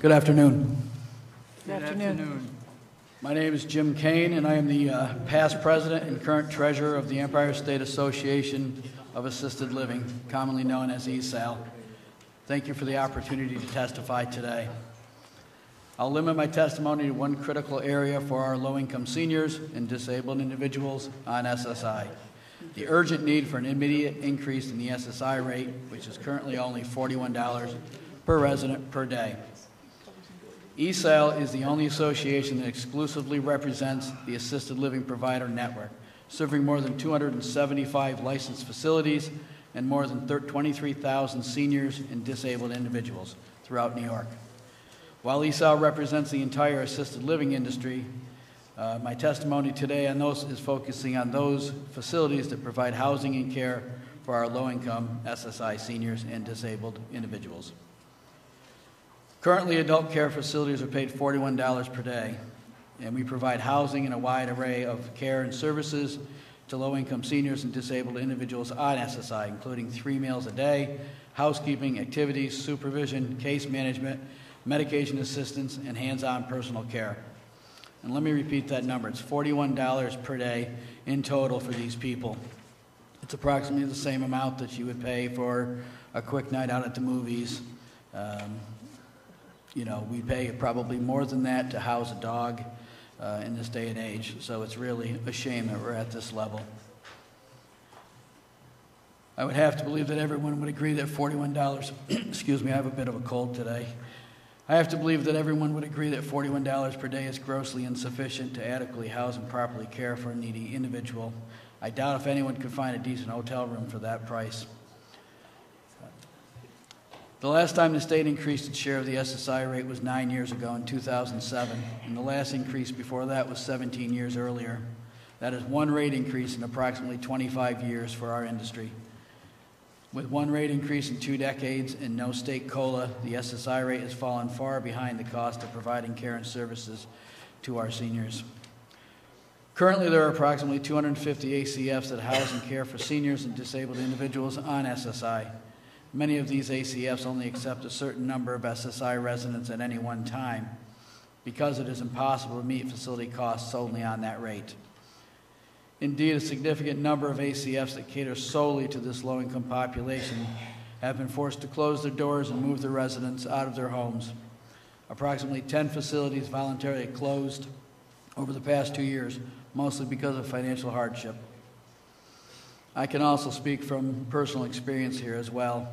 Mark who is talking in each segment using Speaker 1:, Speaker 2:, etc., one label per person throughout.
Speaker 1: Good afternoon.
Speaker 2: Good afternoon.
Speaker 1: My name is Jim Kane, and I am the past president and current treasurer of the Empire State Association of Assisted Living, commonly known as ESAL. Thank you for the opportunity to testify today. I'll limit my testimony to one critical area for our low-income seniors and disabled individuals on SSI: the urgent need for an immediate increase in the SSI rate, which is currently only $41 per resident per day. ESAL is the only association that exclusively represents the assisted living provider network, serving more than 275 licensed facilities and more than 23,000 seniors and disabled individuals throughout New York. While ESAL represents the entire assisted living industry, my testimony today on those is focusing on those facilities that provide housing and care for our low-income SSI seniors and disabled individuals. Currently, adult care facilities are paid $41 per day, and we provide housing and a wide array of care and services to low-income seniors and disabled individuals on SSI, including 3 meals a day, housekeeping, activities, supervision, case management, medication assistance, and hands-on personal care. And let me repeat that number. It's $41 per day in total for these people. It's approximately the same amount that you would pay for a quick night out at the movies. We pay probably more than that to house a dog in this day and age, so it's really a shame that we're at this level. I would have to believe that everyone would agree that $41, excuse me, I have a bit of a cold today. I have to believe that everyone would agree that $41 per day is grossly insufficient to adequately house and properly care for a needy individual. I doubt if anyone could find a decent hotel room for that price. The last time the state increased its share of the SSI rate was 9 years ago in 2007, and the last increase before that was 17 years earlier. That is one rate increase in approximately 25 years for our industry. With one rate increase in 2 decades and no state COLA, the SSI rate has fallen far behind the cost of providing care and services to our seniors. Currently, there are approximately 250 ACFs that house and care for seniors and disabled individuals on SSI. Many of these ACFs only accept a certain number of SSI residents at any one time because it is impossible to meet facility costs solely on that rate. Indeed, a significant number of ACFs that cater solely to this low-income population have been forced to close their doors and move their residents out of their homes. Approximately 10 facilities voluntarily closed over the past 2 years, mostly because of financial hardship. I can also speak from personal experience here as well.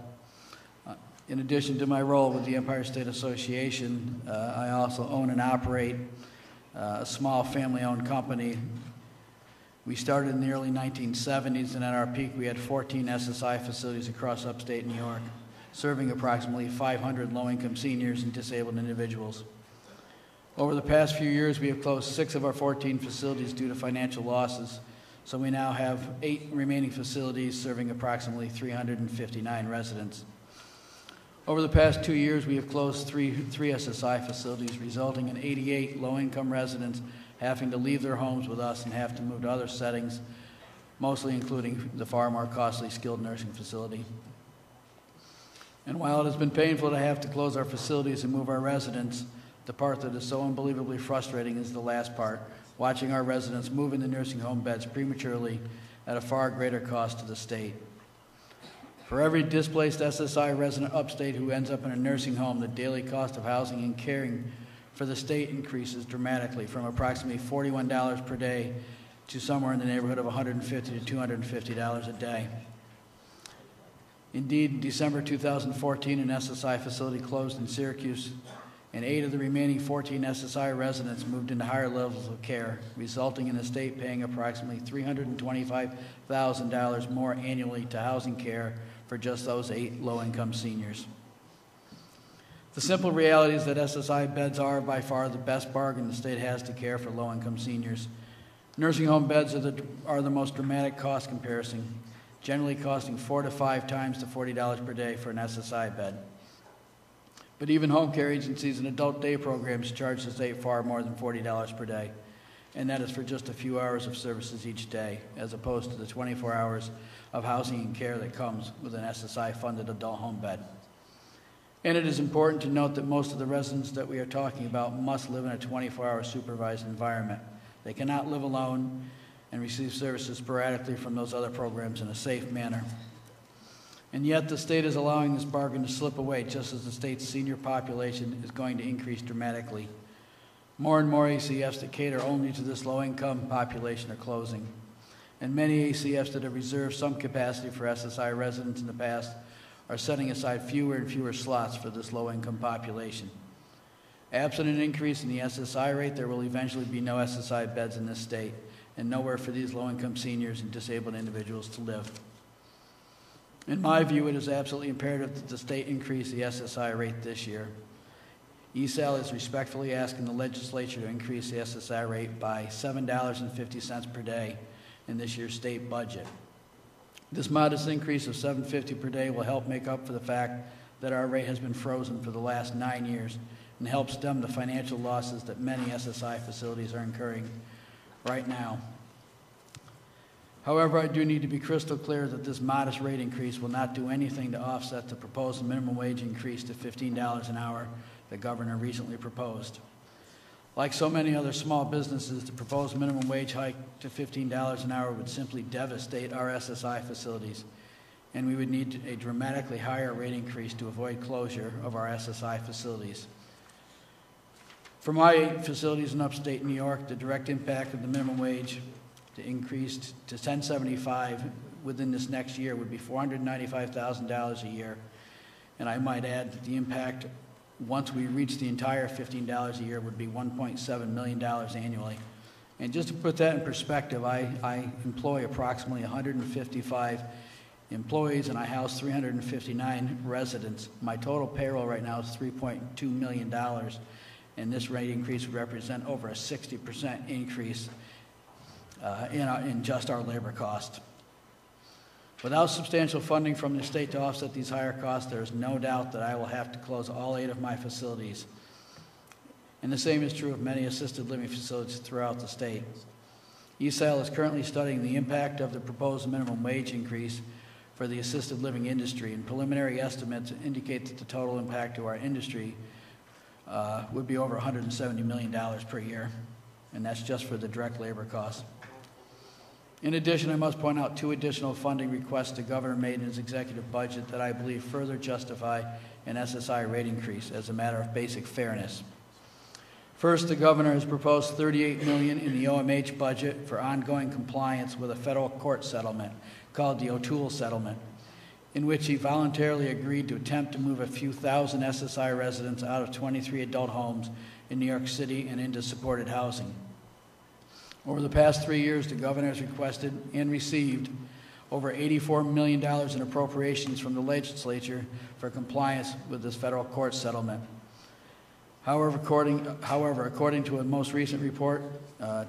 Speaker 1: In addition to my role with the Empire State Association, I also own and operate a small family-owned company. We started in the early 1970s, and at our peak we had 14 SSI facilities across upstate New York, serving approximately 500 low-income seniors and disabled individuals. Over the past few years, we have closed 6 of our 14 facilities due to financial losses, so we now have 8 remaining facilities serving approximately 359 residents. Over the past 2 years, we have closed three SSI facilities, resulting in 88 low-income residents having to leave their homes with us and have to move to other settings, mostly including the far more costly skilled nursing facility. And while it has been painful to have to close our facilities and move our residents, the part that is so unbelievably frustrating is the last part: watching our residents move into nursing home beds prematurely at a far greater cost to the state. For every displaced SSI resident upstate who ends up in a nursing home, the daily cost of housing and caring for the state increases dramatically from approximately $41 per day to somewhere in the neighborhood of $150 to $250 a day. Indeed, in December 2014, an SSI facility closed in Syracuse, and 8 of the remaining 14 SSI residents moved into higher levels of care, resulting in the state paying approximately $325,000 more annually to housing care for just those 8 low-income seniors. The simple reality is that SSI beds are by far the best bargain the state has to care for low-income seniors. Nursing home beds are the most dramatic cost comparison, generally costing 4 to 5 times the $40 per day for an SSI bed. But even home care agencies and adult day programs charge the state far more than $40 per day, and that is for just a few hours of services each day, as opposed to the 24 hours of housing and care that comes with an SSI-funded adult home bed. And it is important to note that most of the residents that we are talking about must live in a 24-hour supervised environment. They cannot live alone and receive services sporadically from those other programs in a safe manner. And yet the state is allowing this bargain to slip away just as the state's senior population is going to increase dramatically. More and more ACFs that cater only to this low-income population are closing. And many ACFs that have reserved some capacity for SSI residents in the past are setting aside fewer and fewer slots for this low-income population. Absent an increase in the SSI rate, there will eventually be no SSI beds in this state and nowhere for these low-income seniors and disabled individuals to live. In my view, it is absolutely imperative that the state increase the SSI rate this year. ESAL is respectfully asking the legislature to increase the SSI rate by $7.50 per day in this year's state budget. This modest increase of $7.50 per day will help make up for the fact that our rate has been frozen for the last 9 years and help stem the financial losses that many SSI facilities are incurring right now. However, I do need to be crystal clear that this modest rate increase will not do anything to offset the proposed minimum wage increase to $15 an hour the governor recently proposed. Like so many other small businesses, the proposed minimum wage hike to $15 an hour would simply devastate our SSI facilities, and we would need a dramatically higher rate increase to avoid closure of our SSI facilities. For my 8 facilities in upstate New York, the direct impact of the minimum wage to increase to $10.75 within this next year would be $495,000 a year, and I might add that the impact once we reach the entire $15 a year would be $1.7 million annually. And just to put that in perspective, I employ approximately 155 employees and I house 359 residents. My total payroll right now is $3.2 million, and this rate increase would represent over a 60% increase in just our labor cost. Without substantial funding from the state to offset these higher costs, there is no doubt that I will have to close all 8 of my facilities. And the same is true of many assisted living facilities throughout the state. ESAL is currently studying the impact of the proposed minimum wage increase for the assisted living industry, and preliminary estimates indicate that the total impact to our industry would be over $170 million per year, and that's just for the direct labor costs. In addition, I must point out 2 additional funding requests the governor made in his executive budget that I believe further justify an SSI rate increase as a matter of basic fairness. First, the governor has proposed $38 million in the OMH budget for ongoing compliance with a federal court settlement called the O'Toole settlement, in which he voluntarily agreed to attempt to move a few thousand SSI residents out of 23 adult homes in New York City and into supported housing. Over the past 3 years, the governor has requested and received over $84 million in appropriations from the legislature for compliance with this federal court settlement. However, according to a most recent report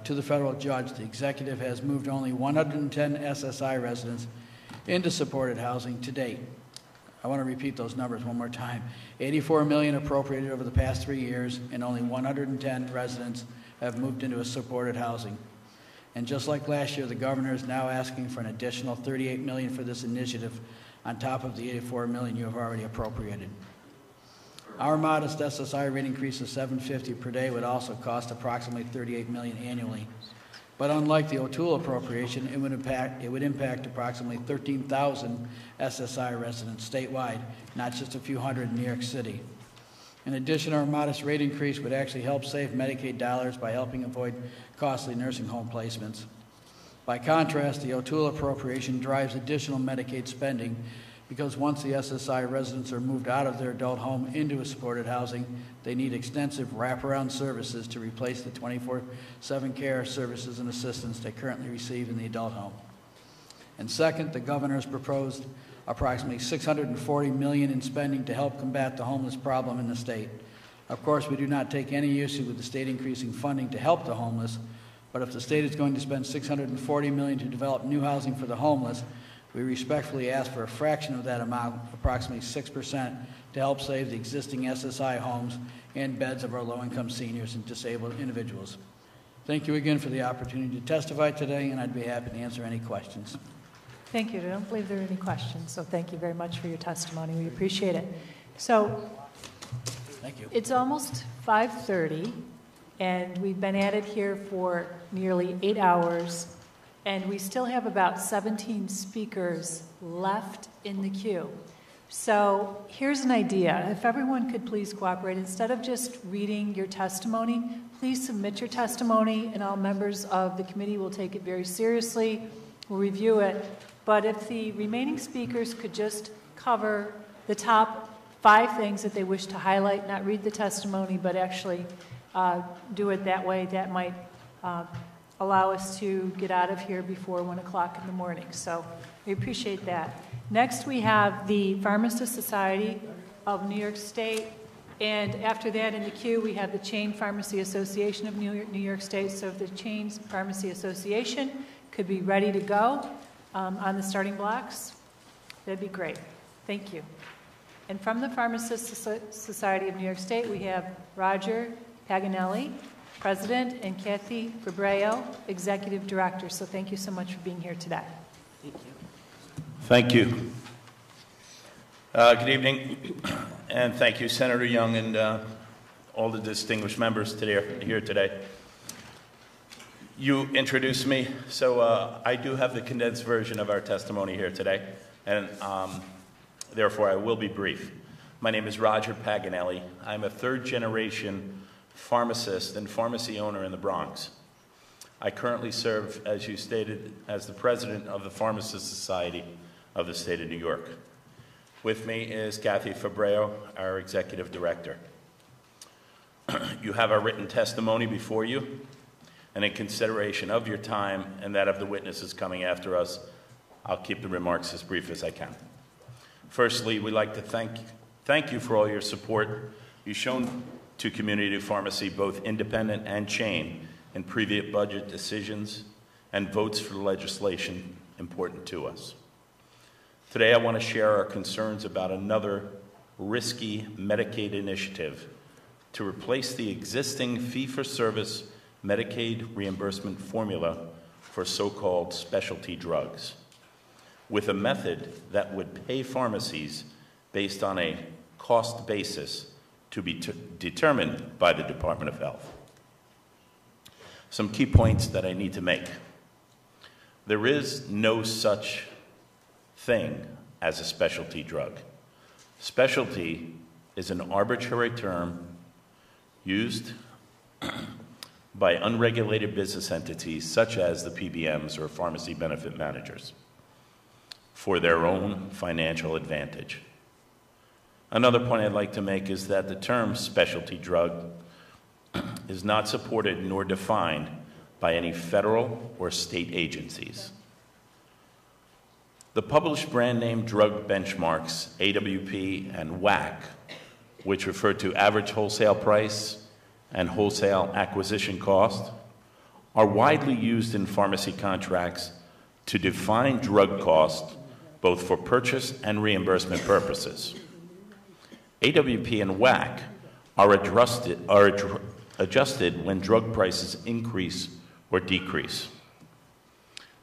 Speaker 1: to the federal judge, the executive has moved only 110 SSI residents into supported housing to date. I want to repeat those numbers one more time. $84 million appropriated over the past 3 years, and only 110 residents have moved into a supported housing. And just like last year, the governor is now asking for an additional $38 million for this initiative on top of the $84 million you have already appropriated. Our modest SSI rate increase of $7.50 per day would also cost approximately $38 million annually. But unlike the O'Toole appropriation, it would impact approximately 13,000 SSI residents statewide, not just a few hundred in New York City. In addition, our modest rate increase would actually help save Medicaid dollars by helping avoid costly nursing home placements. By contrast, the O'Toole appropriation drives additional Medicaid spending because once the SSI residents are moved out of their adult home into a supported housing, they need extensive wraparound services to replace the 24/7 care services and assistance they currently receive in the adult home. And second, the governor has proposed approximately $640 million in spending to help combat the homeless problem in the state. Of course, we do not take any issue with the state increasing funding to help the homeless, but if the state is going to spend $640 million to develop new housing for the homeless, we respectfully ask for a fraction of that amount, approximately 6%, to help save the existing SSI homes and beds of our low-income seniors and disabled individuals. Thank you again for the opportunity to testify today, and I'd be happy to answer any questions.
Speaker 3: Thank you. I don't believe there are any questions, so thank you very much for your testimony. We appreciate it. So
Speaker 1: Thank you.
Speaker 3: it's almost 5:30, and we've been at it here for nearly 8 hours, and we still have about 17 speakers left in the queue. So here's an idea. If everyone could please cooperate, instead of just reading your testimony, please submit your testimony, and all members of the committee will take it very seriously. We'll review it. But if the remaining speakers could just cover the top 5 things that they wish to highlight, not read the testimony, but actually do it that way, that might allow us to get out of here before 1 o'clock in the morning. So we appreciate that. Next, we have the Pharmacist Society of New York State. And after that, in the queue, we have the Chain Pharmacy Association of New York State. So if the Chain Pharmacy Association could be ready to go on the starting blocks, that'd be great. Thank you. And from the Pharmacist Society of New York State, we have Roger Paganelli, President, and Kathy Fabreo, Executive Director. So thank you so much for being here today.
Speaker 2: Thank you.
Speaker 4: Thank you. Good evening, and thank you, Senator Young, and all the distinguished members here today. You introduced me, so I do have the condensed version of our testimony here today, and therefore I will be brief. My name is Roger Paganelli. I'm a third-generation pharmacist and pharmacy owner in the Bronx. I currently serve, as you stated, as the president of the Pharmacist Society of the state of New York. With me is Kathy Fabreo, our executive director. You have our written testimony before you, and in consideration of your time and that of the witnesses coming after us, I'll keep the remarks as brief as I can. Firstly, we'd like to thank you for all your support you've shown to community pharmacy, both independent and chain, in previous budget decisions and votes for legislation important to us. Today, I want to share our concerns about another risky Medicaid initiative to replace the existing fee-for-service Medicaid reimbursement formula for so-called specialty drugs, with a method that would pay pharmacies based on a cost basis to be determined by the Department of Health. Some key points that I need to make. There is no such thing as a specialty drug. Specialty is an arbitrary term used by unregulated business entities such as the PBMs or pharmacy benefit managers for their own financial advantage. Another point I'd like to make is that the term specialty drug is not supported nor defined by any federal or state agencies. The published brand name drug benchmarks, AWP and WAC, which refer to average wholesale price and wholesale acquisition cost, are widely used in pharmacy contracts to define drug cost both for purchase and reimbursement purposes. AWP and WAC are adjusted when drug prices increase or decrease.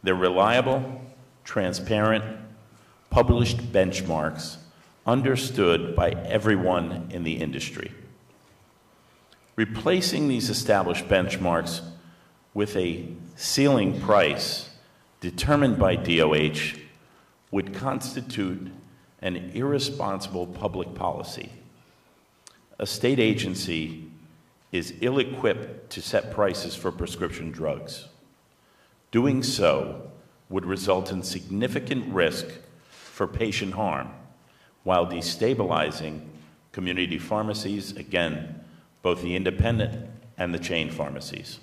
Speaker 4: They're reliable, transparent, published benchmarks understood by everyone in the industry. Replacing these established benchmarks with a ceiling price determined by DOH would constitute an irresponsible public policy. A state agency is ill-equipped to set prices for prescription drugs. Doing so would result in significant risk for patient harm while destabilizing community pharmacies, again, both the independent and the chain pharmacies.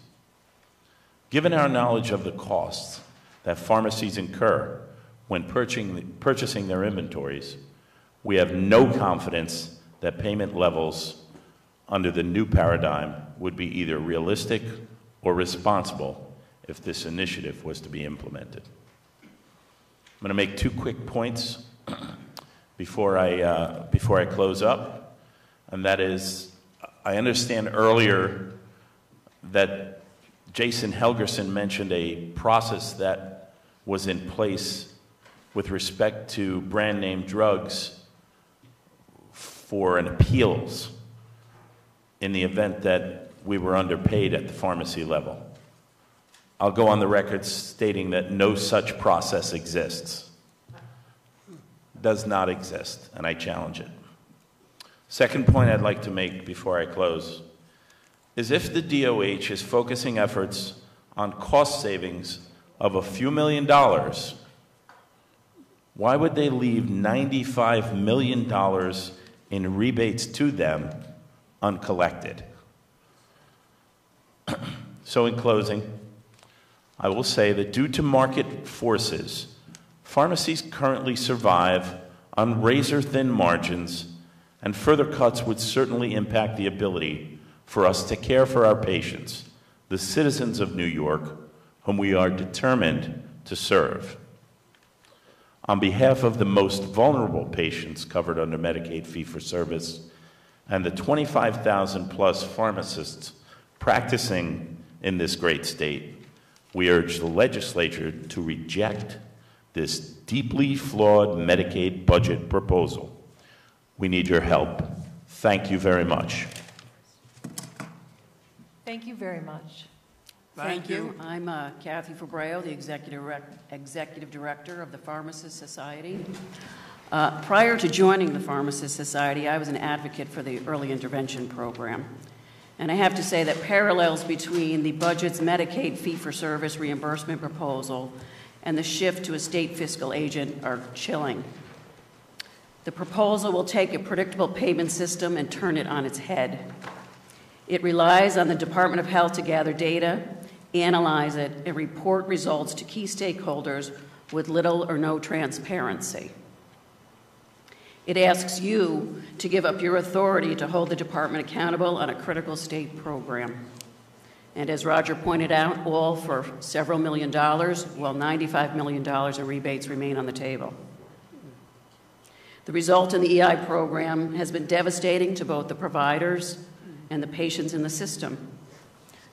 Speaker 4: Given our knowledge of the costs that pharmacies incur when purchasing their inventories, we have no confidence that payment levels under the new paradigm would be either realistic or responsible if this initiative was to be implemented. I'm going to make two quick points before I close up, and that is, I understand earlier that Jason Helgerson mentioned a process that was in place with respect to brand name drugs for an appeals in the event that we were underpaid at the pharmacy level. I'll go on the record stating that no such process exists. Does not exist, and I challenge it. Second point I'd like to make before I close is if the DOH is focusing efforts on cost savings of a few $1 million, why would they leave $95 million in rebates to them uncollected? So in closing, I will say that due to market forces, pharmacies currently survive on razor-thin margins, and further cuts would certainly impact the ability for us to care for our patients, the citizens of New York, whom we are determined to serve. On behalf of the most vulnerable patients covered under Medicaid fee-for-service and the 25,000 plus pharmacists practicing in this great state, we urge the legislature to reject this deeply flawed Medicaid budget proposal. We need your help. Thank you very much.
Speaker 3: Thank you very much.
Speaker 2: Thank you.
Speaker 5: I'm Kathy Fabreo, the Executive Director of the Pharmacists Society. Prior to joining the Pharmacists Society, I was an advocate for the early intervention program. And I have to say that parallels between the budget's Medicaid fee-for-service reimbursement proposal and the shift to a state fiscal agent are chilling. The proposal will take a predictable payment system and turn it on its head. It relies on the Department of Health to gather data, analyze it, and report results to key stakeholders with little or no transparency. It asks you to give up your authority to hold the department accountable on a critical state program. And as Roger pointed out, all for several $1 million, while $95 million in rebates remain on the table. The result in the EI program has been devastating to both the providers and the patients in the system.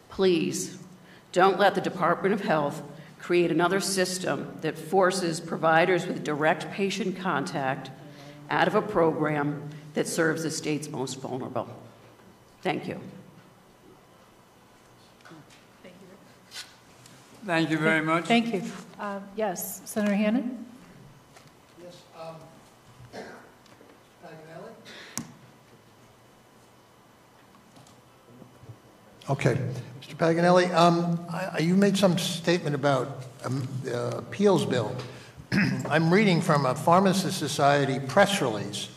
Speaker 5: Please, don't let the Department of Health create another system that forces providers with direct patient contact out of a program that serves the state's most vulnerable. Thank you.
Speaker 2: Thank you very much.
Speaker 3: Thank you. Yes, Senator Hannan?
Speaker 6: Yes, Paganelli? Okay. Mr. Paganelli, you made some statement about the appeals bill. I'm reading from a Pharmacist Society press release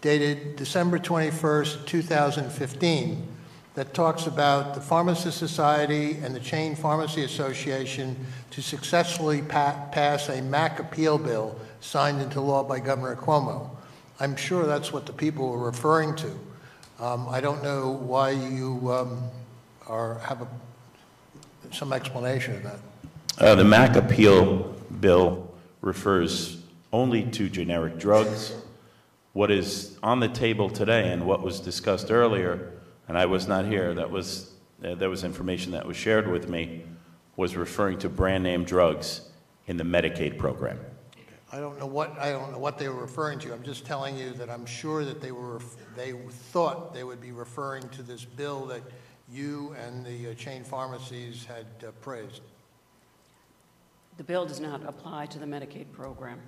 Speaker 6: dated December 21st, 2015, that talks about the Pharmacist Society and the Chain Pharmacy Association to successfully pass a MAC appeal bill signed into law by Governor Cuomo. I'm sure that's what the people were referring to. I don't know why you have some explanation of that.
Speaker 4: The MAC appeal bill refers only to generic drugs. What is on the table today and what was discussed earlier, and I was not here, that was information that was shared with me, was referring to brand name drugs in the Medicaid program.
Speaker 6: I don't know what they were referring to. I'm just telling you that I'm sure that they thought they would be referring to this bill that you and the chain pharmacies had praised.
Speaker 5: The bill does not apply to the Medicaid program.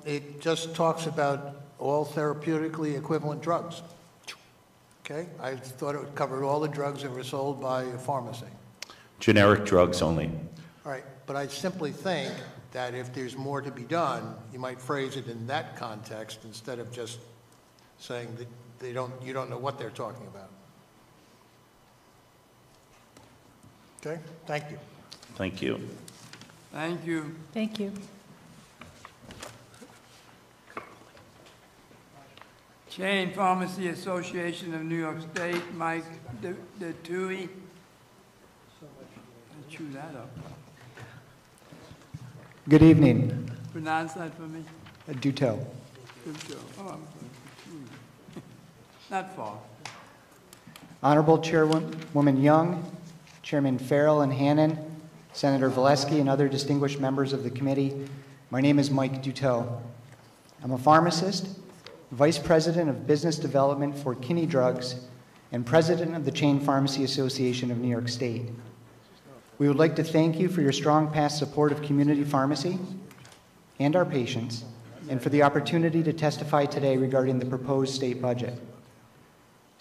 Speaker 6: It just talks about all therapeutically equivalent drugs. Okay? I thought it covered all the drugs that were sold by a pharmacy.
Speaker 4: Generic drugs only.
Speaker 6: All right, but I simply think that if there's more to be done, you might phrase it in that context instead of just saying that you don't know what they're talking about. Okay, thank you.
Speaker 4: Thank you.
Speaker 2: Thank you.
Speaker 3: Thank you.
Speaker 2: Chain Pharmacy Association of New York State, Mike DeTuy. Chew that up.
Speaker 7: Good evening.
Speaker 2: Pronounce that for me.
Speaker 7: Dutel.
Speaker 2: Oh, not far.
Speaker 7: Honorable Chairwoman Young, Chairman Farrell and Hannan, Senator Valesky, and other distinguished members of the committee. My name is Mike Duteau. I'm a pharmacist, Vice President of Business Development for Kinney Drugs, and President of the Chain Pharmacy Association of New York State. We would like to thank you for your strong past support of community pharmacy and our patients, and for the opportunity to testify today regarding the proposed state budget.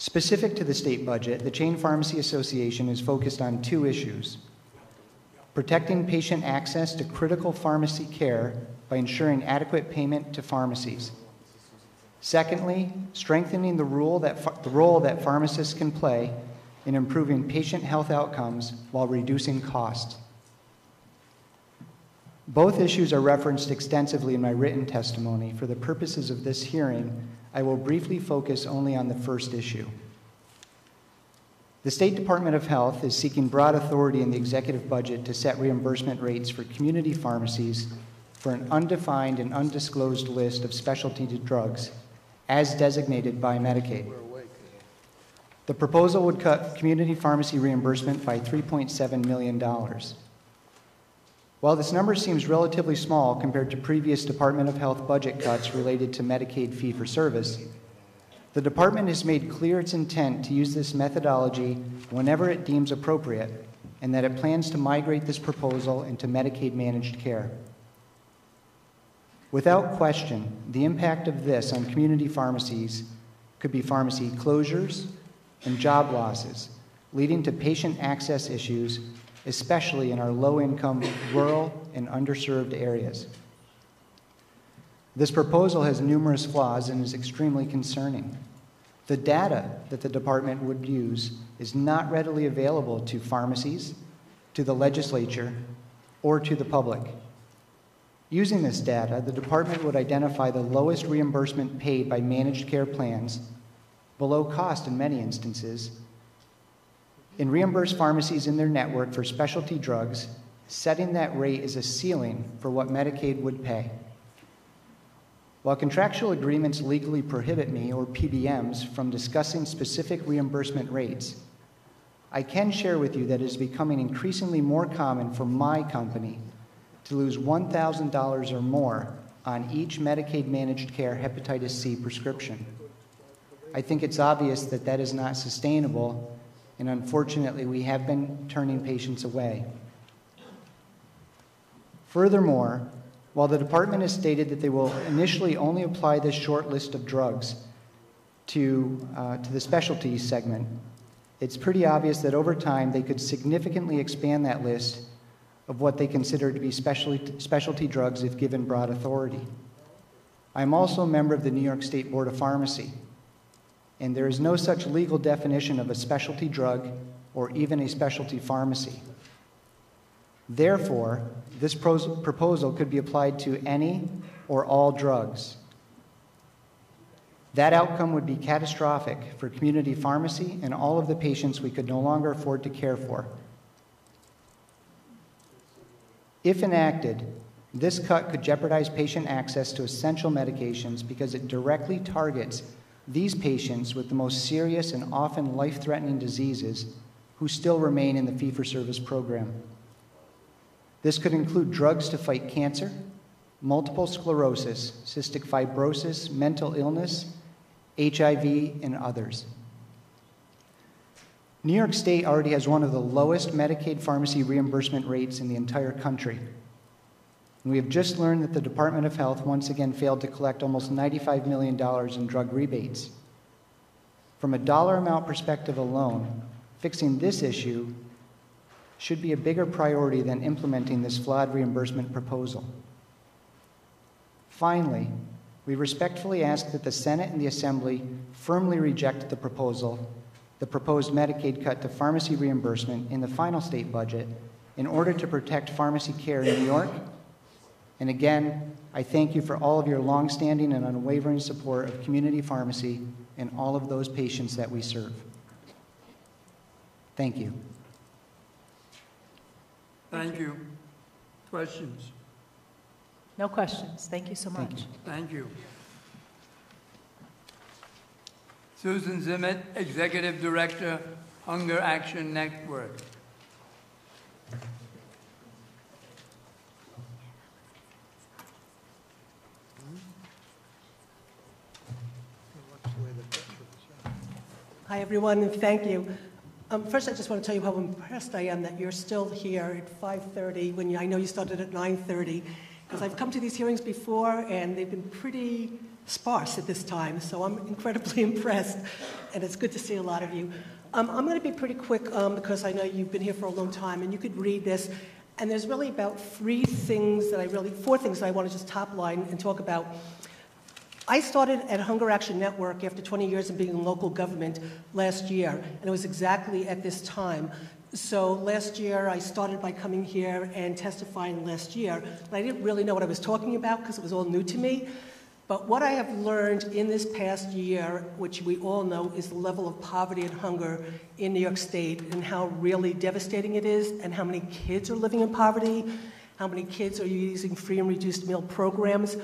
Speaker 7: Specific to the state budget, the Chain Pharmacy Association is focused on two issues: protecting patient access to critical pharmacy care by ensuring adequate payment to pharmacies. Secondly, strengthening the role that pharmacists can play in improving patient health outcomes while reducing costs. Both issues are referenced extensively in my written testimony. For the purposes of this hearing, I will briefly focus only on the first issue. The State Department of Health is seeking broad authority in the executive budget to set reimbursement rates for community pharmacies for an undefined and undisclosed list of specialty drugs as designated by Medicaid. The proposal would cut community pharmacy reimbursement by $3.7 million. While this number seems relatively small compared to previous Department of Health budget cuts related to Medicaid fee-for-service, the department has made clear its intent to use this methodology whenever it deems appropriate, and that it plans to migrate this proposal into Medicaid managed care. Without question, the impact of this on community pharmacies could be pharmacy closures and job losses, leading to patient access issues, especially in our low-income, rural, and underserved areas. This proposal has numerous flaws and is extremely concerning. The data that the department would use is not readily available to pharmacies, to the legislature, or to the public. Using this data, the department would identify the lowest reimbursement paid by managed care plans, below cost in many instances, and reimburse pharmacies in their network for specialty drugs, setting that rate as a ceiling for what Medicaid would pay. While contractual agreements legally prohibit me, or PBMs, from discussing specific reimbursement rates, I can share with you that it is becoming increasingly more common for my company to lose $1,000 or more on each Medicaid managed care hepatitis C prescription. I think it's obvious that that is not sustainable, and unfortunately, we have been turning patients away. Furthermore, while the department has stated that they will initially only apply this short list of drugs to the specialty segment, it's pretty obvious that over time they could significantly expand that list of what they consider to be specialty drugs if given broad authority. I'm also a member of the New York State Board of Pharmacy, and there is no such legal definition of a specialty drug or even a specialty pharmacy. Therefore, this proposal could be applied to any or all drugs. That outcome would be catastrophic for community pharmacy and all of the patients we could no longer afford to care for. If enacted, this cut could jeopardize patient access to essential medications because it directly targets these patients with the most serious and often life-threatening diseases who still remain in the fee-for-service program. This could include drugs to fight cancer, multiple sclerosis, cystic fibrosis, mental illness, HIV, and others. New York State already has one of the lowest Medicaid pharmacy reimbursement rates in the entire country. And we have just learned that the Department of Health once again failed to collect almost $95 million in drug rebates. From a dollar amount perspective alone, fixing this issue should be a bigger priority than implementing this flawed reimbursement proposal. Finally, we respectfully ask that the Senate and the Assembly firmly reject the proposed Medicaid cut to pharmacy reimbursement in the final state budget in order to protect pharmacy care in New York. And again, I thank you for all of your longstanding and unwavering support of community pharmacy and all of those patients that we serve. Thank you.
Speaker 2: Thank you. Questions?
Speaker 3: No questions. Thank you so much.
Speaker 2: Thank you. Susan Zimmett, Executive Director, Hunger Action Network.
Speaker 8: Hi, everyone, and thank you. First, I just want to tell you how impressed I am that you're still here at 5:30 when I know you started at 9:30, because I've come to these hearings before, and they've been pretty sparse at this time, so I'm incredibly impressed, and it's good to see a lot of you. I'm going to be pretty quick because I know you've been here for a long time, and you could read this, and there's really about four things that I want to just top line and talk about. I started at Hunger Action Network after 20 years of being in local government last year, and it was exactly at this time. So last year, I started by coming here and testifying last year, but I didn't really know what I was talking about because it was all new to me. But what I have learned in this past year, which we all know, is the level of poverty and hunger in New York State and how really devastating it is, and how many kids are living in poverty, how many kids are using free and reduced meal programs.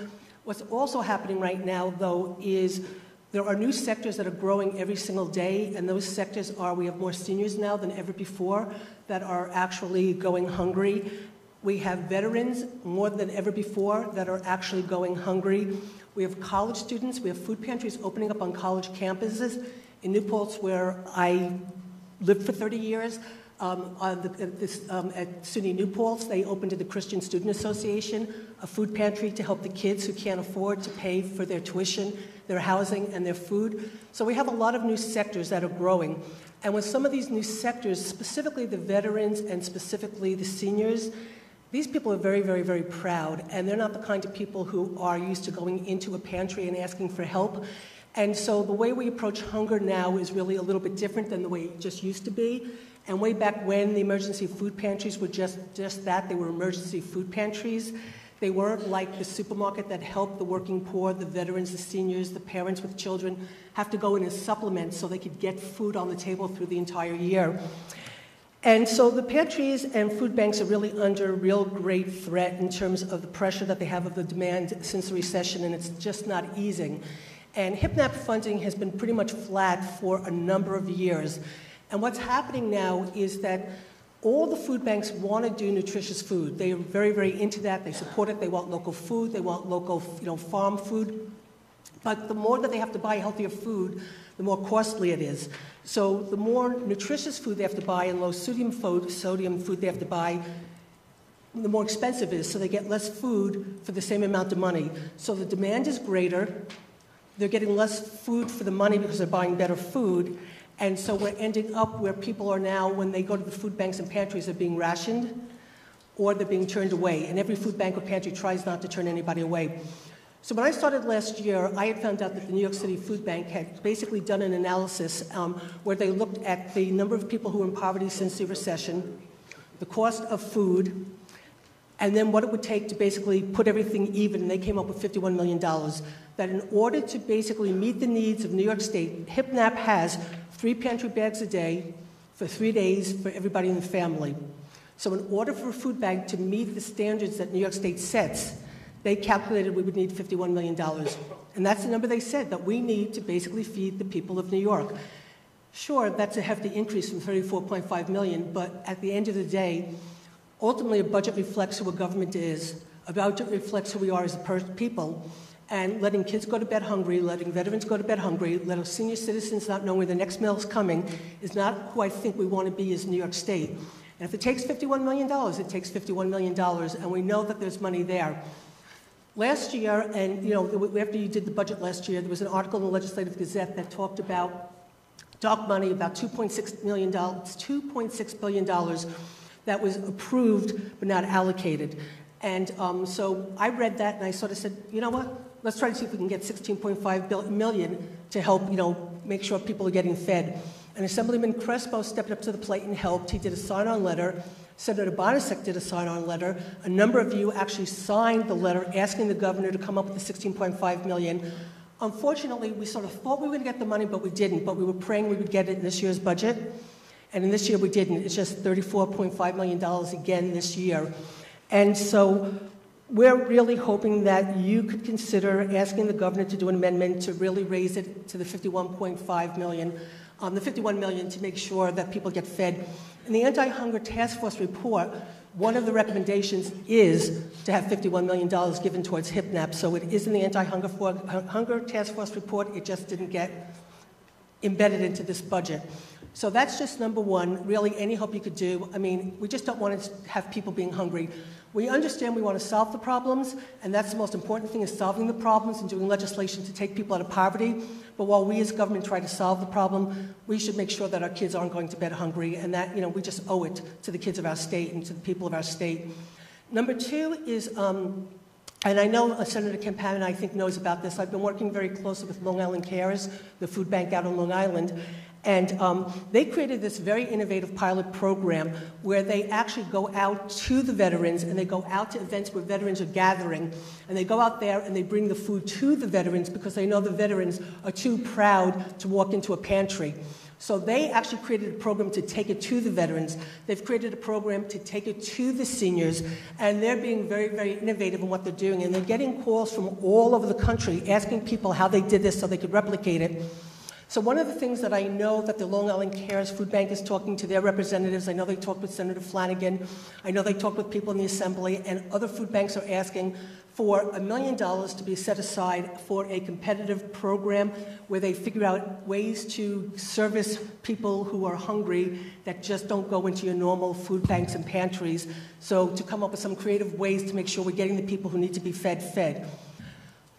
Speaker 8: What's also happening right now, though, is there are new sectors that are growing every single day, and those sectors are, we have more seniors now than ever before that are actually going hungry. We have veterans more than ever before that are actually going hungry. We have college students. We have food pantries opening up on college campuses. In New Paltz, where I lived for 30 years, at SUNY New Paltz, they opened to the Christian Student Association a food pantry to help the kids who can't afford to pay for their tuition, their housing, and their food. So we have a lot of new sectors that are growing. And with some of these new sectors, specifically the veterans and specifically the seniors, these people are very, very, very proud, and they're not the kind of people who are used to going into a pantry and asking for help. And so the way we approach hunger now is really a little bit different than the way it just used to be. And way back when, the emergency food pantries were just that. They were emergency food pantries. They weren't like the supermarket that helped the working poor, the veterans, the seniors, the parents with children have to go in and supplement so they could get food on the table through the entire year. And so the pantries and food banks are really under real great threat in terms of the pressure that they have of the demand since the recession, and it's just not easing. And HIPNAP funding has been pretty much flat for a number of years. And what's happening now is that all the food banks want to do nutritious food. They are very, very into that. They support it. They want local food. They want local, farm food. But the more that they have to buy healthier food, the more costly it is. So the more nutritious food they have to buy and low sodium food they have to buy, the more expensive it is. So they get less food for the same amount of money. So the demand is greater. They're getting less food for the money because they're buying better food. And so we're ending up where people are now, when they go to the food banks and pantries, they're being rationed or they're being turned away. And every food bank or pantry tries not to turn anybody away. So when I started last year, I had found out that the New York City Food Bank had basically done an analysis where they looked at the number of people who were in poverty since the recession, the cost of food, and then what it would take to basically put everything even, and they came up with $51 million. That in order to basically meet the needs of New York State, HIPNAP has 3 pantry bags a day for 3 days for everybody in the family. So in order for a food bank to meet the standards that New York State sets, they calculated we would need $51 million. And that's the number they said, that we need to basically feed the people of New York. Sure, that's a hefty increase from $34.5 million, but at the end of the day, ultimately a budget reflects who a government is. A budget reflects who we are as a people. And letting kids go to bed hungry, letting veterans go to bed hungry, letting senior citizens not know where the next meal is coming is not who I think we want to be as New York State. And if it takes $51 million, it takes $51 million, and we know that there's money there. Last year, and after you did the budget last year, there was an article in the Legislative Gazette that talked about dark money, about $2.6 billion that was approved but not allocated. And so I read that and I sort of said, you know what? Let's try to see if we can get $16.5 million to help, make sure people are getting fed. And Assemblyman Crespo stepped up to the plate and helped. He did a sign-on letter. Senator Bonasek did a sign-on letter. A number of you actually signed the letter asking the governor to come up with the $16.5 million. Unfortunately, we sort of thought we were going to get the money, but we didn't. But we were praying we would get it in this year's budget. And in this year, we didn't. It's just $34.5 million again this year. And so we're really hoping that you could consider asking the governor to do an amendment to really raise it to the $51.5 million, the $51 million to make sure that people get fed. In the Anti-Hunger Task Force report, one of the recommendations is to have $51 million given towards HIPNAP. So it is in the Anti-Hunger Task Force report. It just didn't get embedded into this budget. So that's just number one, really any help you could do. I mean, we just don't want to have people being hungry. We understand we want to solve the problems, and that's the most important thing, is solving the problems and doing legislation to take people out of poverty. But while we as government try to solve the problem, we should make sure that our kids aren't going to bed hungry, and that, we just owe it to the kids of our state and to the people of our state. Number two is, and I know Senator Campana, I think, knows about this. I've been working very closely with Long Island Carers, the food bank out on Long Island, and they created this very innovative pilot program where they actually go out to the veterans, and they go out to events where veterans are gathering, and they go out there and they bring the food to the veterans because they know the veterans are too proud to walk into a pantry. So they actually created a program to take it to the veterans. They've created a program to take it to the seniors, and they're being very, very innovative in what they're doing, and they're getting calls from all over the country asking people how they did this so they could replicate it. So one of the things that I know that the Long Island Cares Food Bank is talking to their representatives, I know they talked with Senator Flanagan, I know they talked with people in the Assembly, and other food banks are asking for $1 million to be set aside for a competitive program where they figure out ways to service people who are hungry that just don't go into your normal food banks and pantries. So to come up with some creative ways to make sure we're getting the people who need to be fed.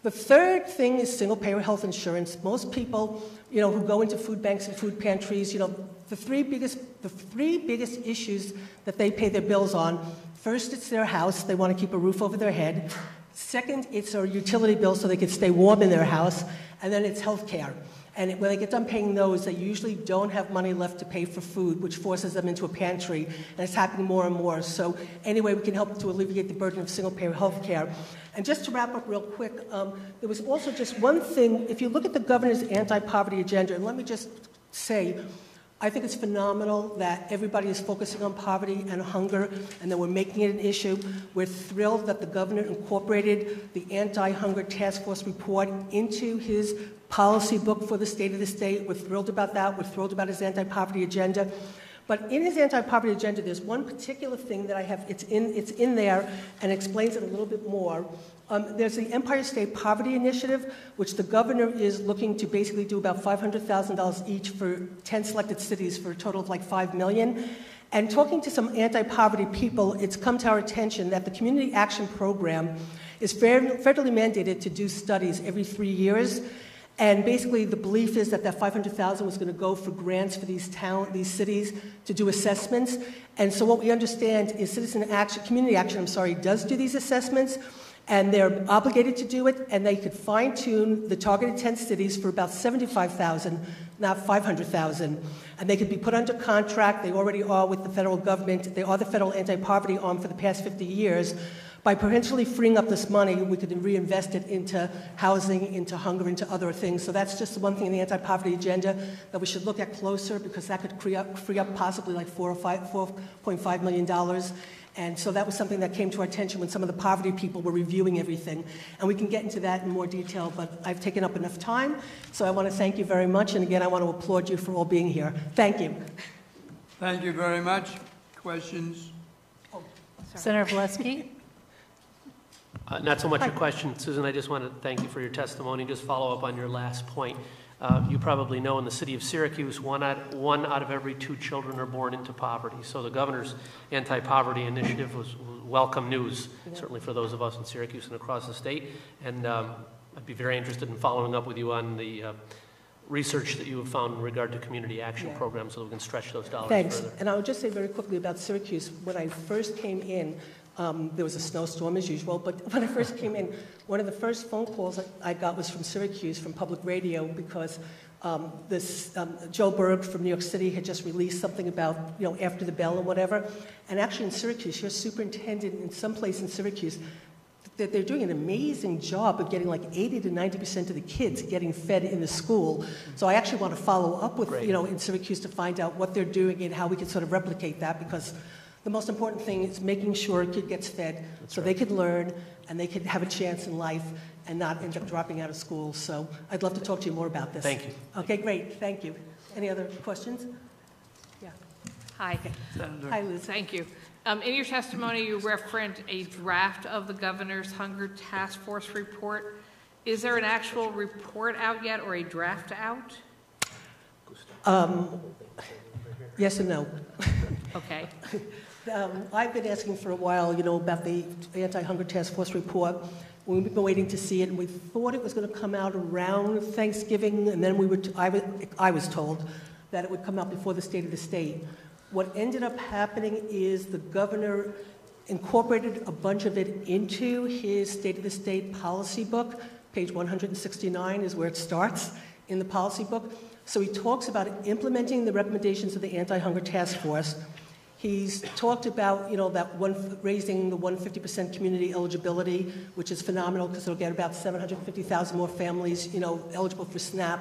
Speaker 8: The third thing is single-payer health insurance. Most people, who go into food banks and food pantries, the three biggest issues that they pay their bills on. First, it's their house. They want to keep a roof over their head. Second, it's a utility bill so they can stay warm in their house. And then it's health care. And when they get done paying those, they usually don't have money left to pay for food, which forces them into a pantry. And it's happening more and more. So anyway, we can help to alleviate the burden of single-payer health care. And just to wrap up real quick, there was also just one thing. If you look at the governor's anti-poverty agenda, and let me just say, I think it's phenomenal that everybody is focusing on poverty and hunger, and that we're making it an issue. We're thrilled that the governor incorporated the anti-hunger task force report into his policy book for the state of the state. We're thrilled about that. We're thrilled about his anti-poverty agenda. But in his anti-poverty agenda, there's one particular thing that I have, it's in there and explains it a little bit more. There's the Empire State Poverty Initiative, which the governor is looking to basically do about $500,000 each for 10 selected cities for a total of like $5 million. And talking to some anti-poverty people, it's come to our attention that the Community Action Program is federally mandated to do studies every 3 years. And basically, the belief is that that $500,000 was going to go for grants for these cities to do assessments. And so what we understand is Community Action, does do these assessments, and they're obligated to do it, and they could fine-tune the targeted 10 cities for about $75,000, not $500,000. And they could be put under contract. They already are with the federal government. They are the federal anti-poverty arm for the past 50 years. By potentially freeing up this money, we could reinvest it into housing, into hunger, into other things. So that's just one thing in the anti-poverty agenda that we should look at closer, because that could free up possibly like $4.5 million. And so that was something that came to our attention when some of the poverty people were reviewing everything. And we can get into that in more detail, but I've taken up enough time. So I want to thank you very much. And again, I want to applaud you for all being here. Thank you.
Speaker 2: Thank you very much. Questions?
Speaker 3: Senator Valesky?
Speaker 9: Not so much a question, Susan. I just want to thank you for your testimony. Just follow up on your last point. You probably know in the city of Syracuse, one out of every 2 children are born into poverty. So the governor's anti-poverty initiative was welcome news, certainly for those of us in Syracuse and across the state. And I'd be very interested in following up with you on the research that you have found in regard to community action programs so that we can stretch those dollars further.
Speaker 8: And I would just say very quickly about Syracuse. When I first came in, there was a snowstorm as usual, but when I first came in, one of the first phone calls I got was from Syracuse, from public radio, because Joe Berg from New York City had just released something about, after the bell and whatever. And actually in Syracuse, your superintendent in some place in Syracuse, they're doing an amazing job of getting like 80 to 90% of the kids getting fed in the school. So I actually want to follow up with, in Syracuse to find out what they're doing and how we can sort of replicate that, because the most important thing is making sure a kid gets fed they can learn and they can have a chance in life and not end up dropping out of school. So I'd love to talk to you more about this.
Speaker 9: Thank you.
Speaker 8: Okay, great. Thank you. Any other questions? Yeah.
Speaker 10: Hi.
Speaker 8: Hi, Liz.
Speaker 10: Thank you. In your testimony, you referenced a draft of the governor's Hunger Task Force report. Is there an actual report out yet or a draft out?
Speaker 8: Yes and no.
Speaker 10: Okay.
Speaker 8: I've been asking for a while, about the Anti-Hunger Task Force report. We've been waiting to see it, and we thought it was going to come out around Thanksgiving, and then I was told that it would come out before the State of the State. What ended up happening is the governor incorporated a bunch of it into his State of the State policy book. Page 169 is where it starts in the policy book. So he talks about implementing the recommendations of the Anti-Hunger Task Force. He's talked about, raising the 150% community eligibility, which is phenomenal because it'll get about 750,000 more families, eligible for SNAP.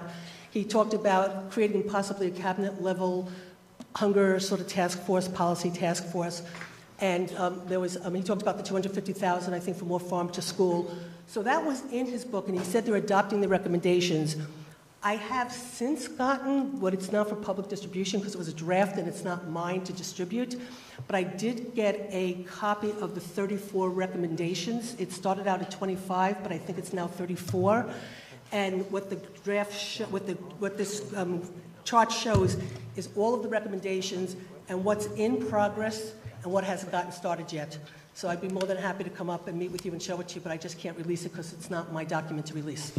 Speaker 8: He talked about creating possibly a cabinet-level hunger sort of task force, policy task force. And he talked about the 250,000, I think, for more farm to school. So that was in his book, and he said they're adopting the recommendations. I have since gotten what it's not for public distribution because it was a draft and it's not mine to distribute, but I did get a copy of the 34 recommendations. It started out at 25, but I think it's now 34. And what the draft, what this chart shows is all of the recommendations and what's in progress and what hasn't gotten started yet. So I'd be more than happy to come up and meet with you and show it to you, but I just can't release it because it's not my document to release.